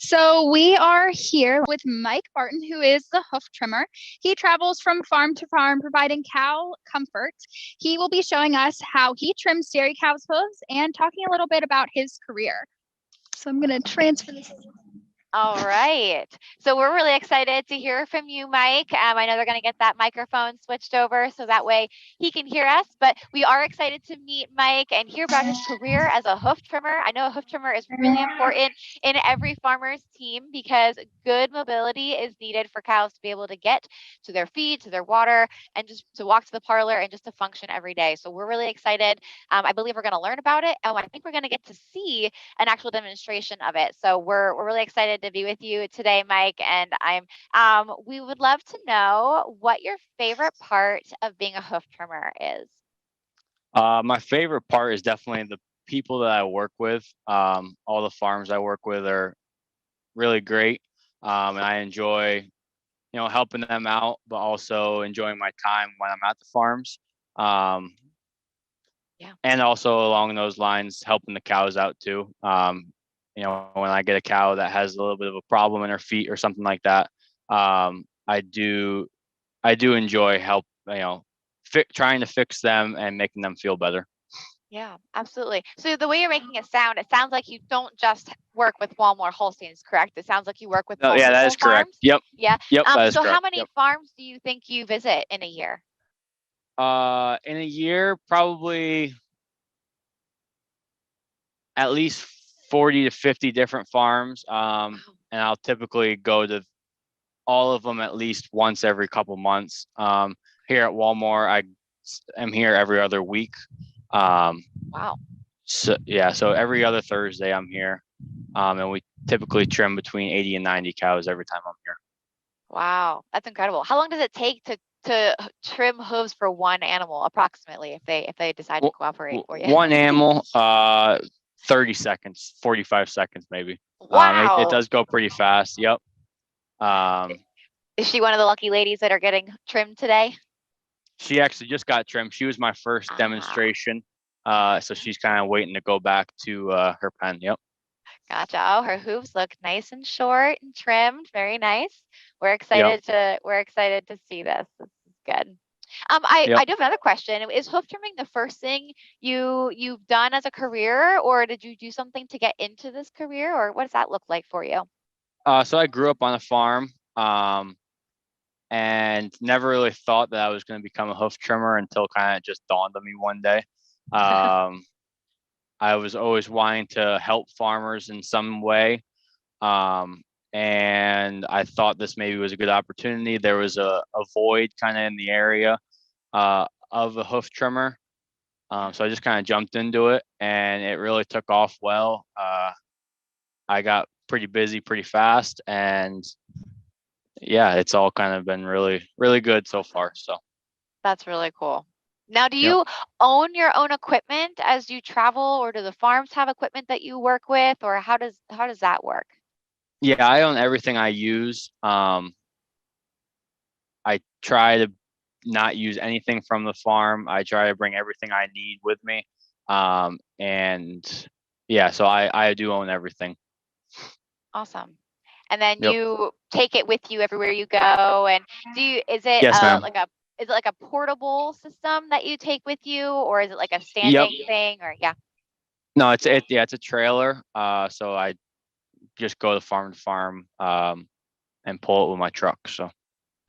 So we are here with Mike Barton, who is the Hoof Trimmer. He travels from farm to farm, providing cow comfort. He will be showing us how he trims dairy cows' hooves and talking a little bit about his career. So I'm going to transfer this. All right. So we're really excited to hear from you, Mike. I know they're going to get that microphone switched over so that way he can hear us, but we are excited to meet Mike and hear about his career as a hoof trimmer. I know a hoof trimmer is really important in every farmer's team because good mobility is needed for cows to be able to get to their feed, to their water, and just to walk to the parlor and just to function every day. So we're really excited. I believe we're going to learn about it, and I think we're going to get to see an actual demonstration of it. So we're really excited to be with you today, Mike. And we would love to know what your favorite part of being a hoof trimmer is. My favorite part is definitely the people that I work with. All the farms I work with are really great. And I enjoy, helping them out, but also enjoying my time when I'm at the farms. And also along those lines, helping the cows out too. When I get a cow that has a little bit of a problem in her feet or something like that, I do enjoy trying to fix them and making them feel better. Yeah, absolutely. So the way you're making it sounds like you don't just work with Walmoore Holsteins, correct? It sounds like you work with yeah, that is correct. Farms. Yep. Yeah. Yep. So how many farms do you think you visit in a year? In a year, probably at least 40 to 50 different farms. And I'll typically go to all of them at least once every couple months. Here at Walmoore, I am here every other week. Wow. So every other Thursday I'm here. And we typically trim between 80 and 90 cows every time I'm here. Wow, that's incredible. How long does it take to trim hooves for one animal approximately if they decide to cooperate for you? One animal, 30 seconds, 45 seconds maybe. Wow. It does go pretty fast. Yep. Is she one of the lucky ladies that are getting trimmed today? She actually just got trimmed. She was my first demonstration. So she's kind of waiting to go back to her pen. Yep. Gotcha. Oh, her hooves look nice and short and trimmed. Very nice. We're excited to see this. This is good. I do have another question. Is hoof trimming the first thing you've done as a career, or did you do something to get into this career, or what does that look like for you? So I grew up on a farm, and never really thought that I was going to become a hoof trimmer until kind of just dawned on me one day. I was always wanting to help farmers in some way. And I thought this maybe was a good opportunity. There was a void kind of in the area of a hoof trimmer. So I just kind of jumped into it and it really took off well. I got pretty busy pretty fast and yeah, it's all kind of been really, really good so far. So that's really cool. Now, do you own your own equipment as you travel, or do the farms have equipment that you work with, or how does that work? Yeah, I own everything I use. I try to not use anything from the farm. I try to bring everything I need with me. And yeah, so I do own everything. Awesome. And then you take it with you everywhere you go. And is it like a portable system that you take with you, or is it like a standing thing, or No, it's a trailer. So I just go to farm and pull it with my truck. So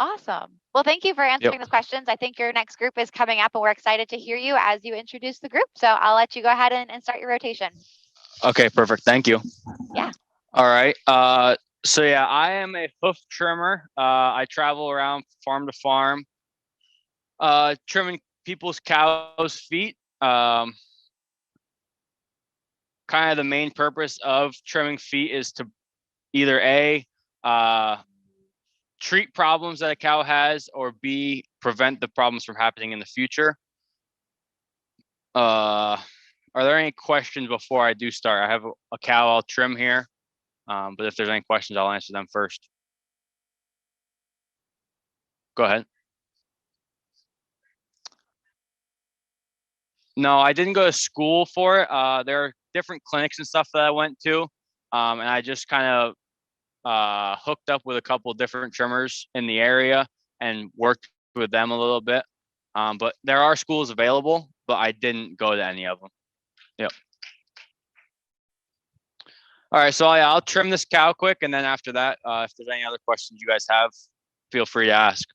awesome. Well, thank you for answering those questions. I think your next group is coming up and we're excited to hear you as you introduce the group. So I'll let you go ahead and start your rotation. Okay, perfect. Thank you. Yeah. All right. So yeah, I am a hoof trimmer. I travel around farm to farm, trimming people's cows' feet. Kind of the main purpose of trimming feet is to either treat problems that a cow has, or B, prevent the problems from happening in the future. Are there any questions before I do start? I have a cow I'll trim here, but if there's any questions, I'll answer them first. Go ahead. No, I didn't go to school for it. There are different clinics and stuff that I went to, and I just kind of hooked up with a couple different trimmers in the area and worked with them a little bit. But there are schools available, but I didn't go to any of them. Yep. All right, so I'll trim this cow quick, and then after that, if there's any other questions you guys have, feel free to ask.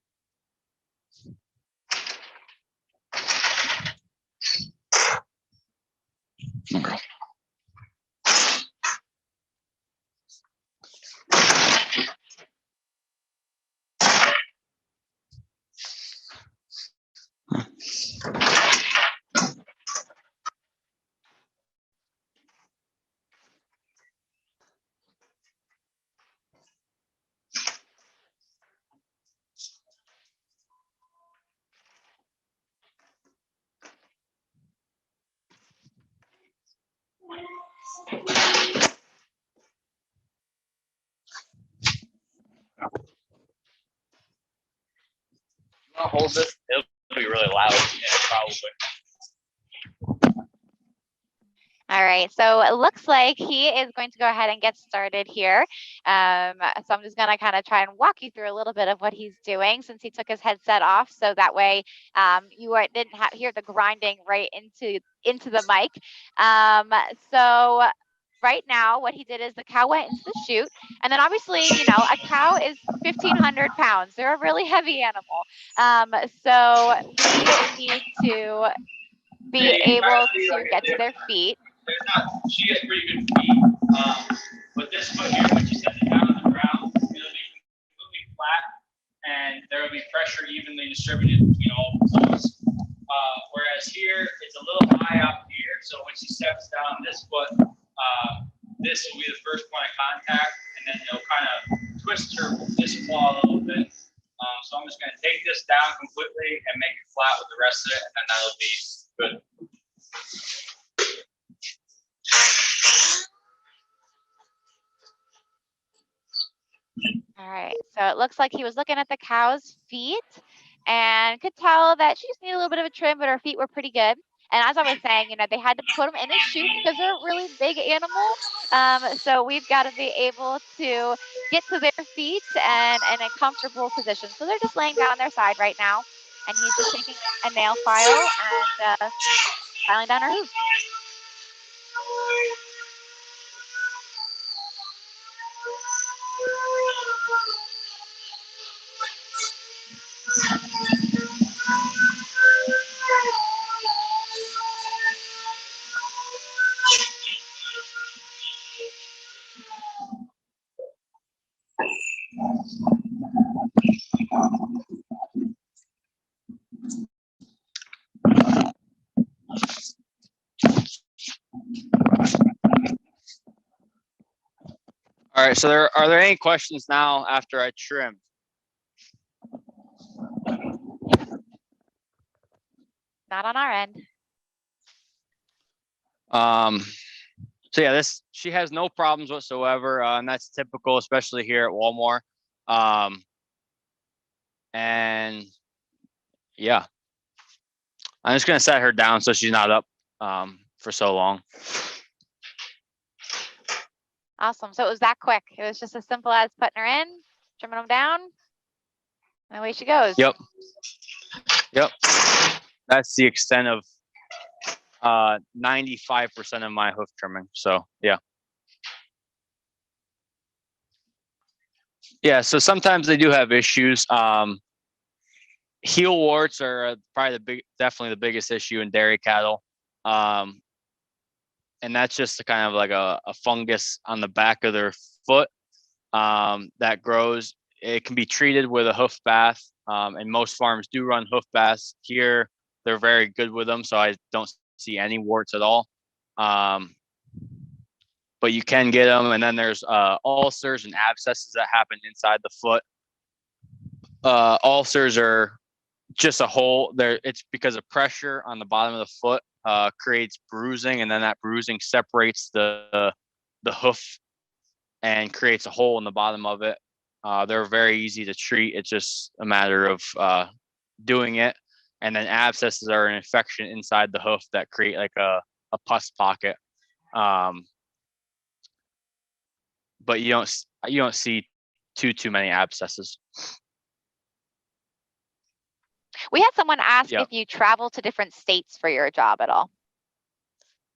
I'll hold this. It'll be really loud, probably. All right, so it looks like he is going to go ahead and get started here. So I'm just gonna kind of try and walk you through a little bit of what he's doing since he took his headset off, so that way you didn't hear the grinding right into the mic. So right now, what he did is the cow went into the chute, and then obviously, you know, a cow is 1,500 pounds. They're a really heavy animal. So we need to be able to get to their feet. She has pretty good feet, but this foot here, when she sets it down on the ground, it'll be completely flat, and there will be pressure evenly distributed between all the toes. Whereas here, it's a little high up here, so when she steps down this foot, this will be the first point of contact, and then it'll kind of twist this claw a little bit. So I'm just going to take this down completely and make it flat with the rest of it, and then that'll be good. All right, so it looks like he was looking at the cow's feet and could tell that she just needed a little bit of a trim, but her feet were pretty good. And as I was saying, you know, they had to put them in a chute because they're a really big animal. So we've got to be able to get to their feet and in a comfortable position. So they're just laying down on their side right now. And he's just taking a nail file and filing down her hooves. All right, so are there any questions now after I trim? Not on our end. So yeah, she has no problems whatsoever, and that's typical, especially here at Walmoore. And yeah, I'm just gonna set her down so she's not up for so long. Awesome. So it was that quick. It was just as simple as putting her in, trimming them down, and away she goes. Yep. That's the extent of 95% of my hoof trimming. So yeah. Yeah, so sometimes they do have issues. Heel warts are probably definitely the biggest issue in dairy cattle. And that's just kind of like a fungus on the back of their foot that grows. It can be treated with a hoof bath, and most farms do run hoof baths. Here, they're very good with them, so I don't see any warts at all. But you can get them, and then there's ulcers and abscesses that happen inside the foot. Ulcers are just a hole there. It's because of pressure on the bottom of the foot creates bruising, and then that bruising separates the hoof and creates a hole in the bottom of it. They're very easy to treat. It's just a matter of doing it. And then abscesses are an infection inside the hoof that create like a pus pocket. but you don't see too many abscesses. We had someone ask Yep. if you travel to different states for your job at all.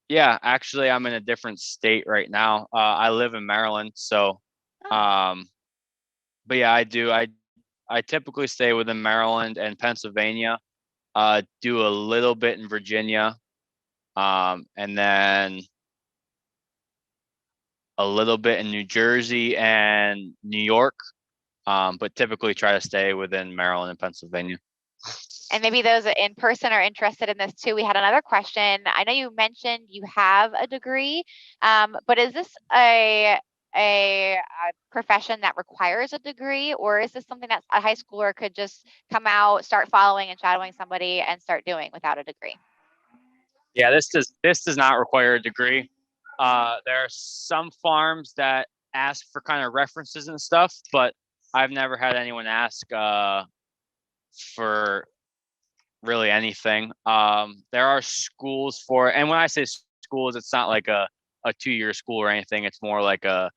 Yeah, actually, I'm in a different state right now. I live in Maryland, so, but yeah, I do. I typically stay within Maryland and Pennsylvania. Do a little bit in Virginia, and then a little bit in New Jersey and New York, but typically try to stay within Maryland and Pennsylvania. And maybe those in person are interested in this too. We had another question. I know you mentioned you have a degree, but is this a profession that requires a degree, or is this something that a high schooler could just come out, start following and shadowing somebody and start doing without a degree? Yeah, this does not require a degree. There are some farms that ask for kind of references and stuff, but I've never had anyone ask for really anything. There are schools for, and when I say schools, it's not like a 2-year school or anything. It's more like a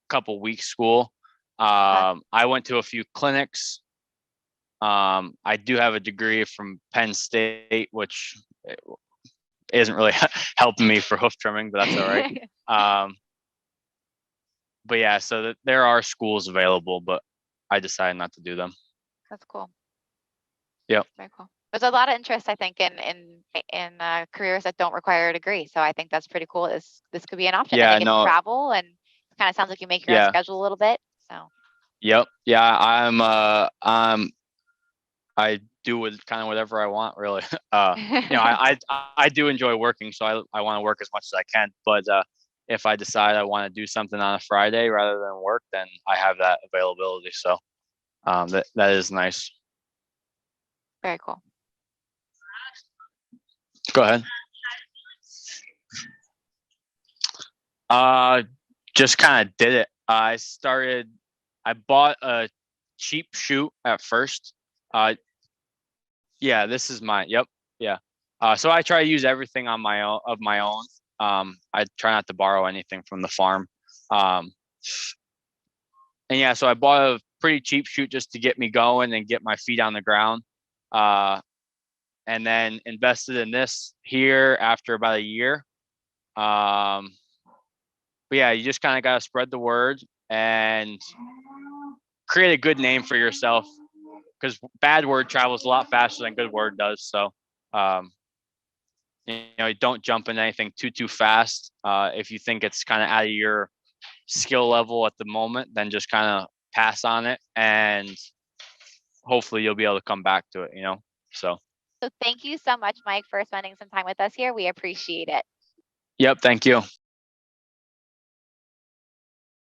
couple week school. I went to a few clinics. I do have a degree from Penn State, which isn't really helping me for hoof trimming, but that's all right. But yeah, so there are schools available, but I decided not to do them. That's cool. Yep. Very cool. There's a lot of interest, I think, in careers that don't require a degree. So I think that's pretty cool. This could be an option. Yeah, and you get no. to travel, and it kind of sounds like you make your own schedule a little bit. So. Yep. Yeah, I do with kind of whatever I want, really. I do enjoy working, so I want to work as much as I can. But if I decide I want to do something on a Friday rather than work, then I have that availability. So that is nice. Very cool. Go ahead. Just kind of did it. I bought a cheap chute at first. Yeah, this is mine. Yep. Yeah. So I try to use everything on my own. I try not to borrow anything from the farm. And yeah, so I bought a pretty cheap chute just to get me going and get my feet on the ground. And then invested in this here after about a year. But yeah, you just kind of got to spread the word and create a good name for yourself, because bad word travels a lot faster than good word does. So, don't jump into anything too fast. If you think it's kind of out of your skill level at the moment, then just kind of pass on it, and hopefully you'll be able to come back to it, So thank you so much, Mike, for spending some time with us here. We appreciate it. Yep. Thank you.